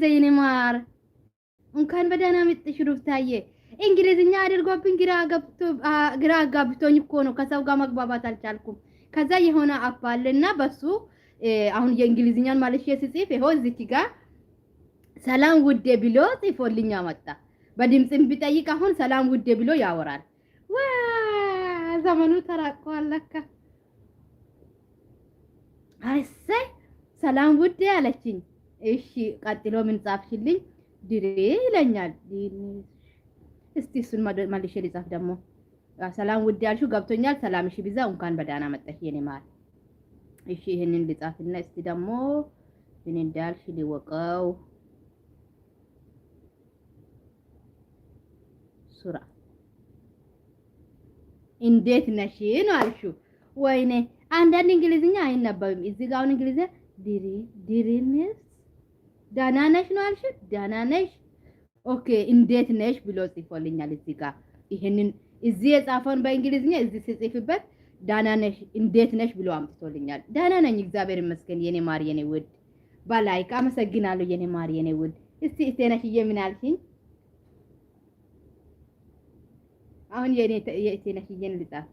የኔ ማር እንኳን በደህና መጥተሽ ሩታዬ። እንግሊዝኛ አድርጎብኝ ግራ አጋብቶኝ እኮ ነው። ከሰው ጋር መግባባት አልቻልኩም። ከዛ የሆነ አፕ አለና በሱ አሁን የእንግሊዝኛን ማለሽ ሲጽፍ ይሄው እዚች ጋር ሰላም ውዴ ብሎ ጽፎልኛ መጣ። በድምጽም ቢጠይቅ አሁን ሰላም ውዴ ብሎ ያወራል። ዋ ዘመኑ ተራቋል ለካ። አይሰይ ሰላም ውዴ አለችኝ። እሺ ቀጥሎ ምን ጻፍሽልኝ? ድሬ ይለኛል። እስቲ እሱን መልሼ ልጻፍ ደግሞ። ሰላም ውዴ ያልሽው ገብቶኛል። ሰላም እሺ ቢዛ እንኳን በደህና መጣሽ የኔ ማር። እሺ ይሄንን ልጻፍና እስቲ ደግሞ ምን እንዳልሽ ሊወቀው። ሱራ እንዴት ነሽ ነው አልሽው? ወይኔ አንዳንድ እንግሊዝኛ አይነበብም። እዚህ ጋር አሁን እንግሊዝኛ ድሪንስ ዳና ነሽ ነው አልሽው? ዳና ነሽ ኦኬ። እንዴት ነሽ ብሎ ጽፎልኛል እዚህ ጋር። ይሄንን እዚህ የጻፈውን በእንግሊዝኛ እዚህ ሲጽፍበት ዳና ነሽ እንዴት ነሽ ብሎ አምጥቶልኛል። ዳና ነኝ እግዚአብሔር ይመስገን የኔ ማር የኔ ውድ። ባላይክ አመሰግናለሁ የኔ ማር የኔ ውድ። እስቲ እቴነሽዬ ምን አልሽኝ? አሁን የኔ እቴነሽዬን ልጻፍ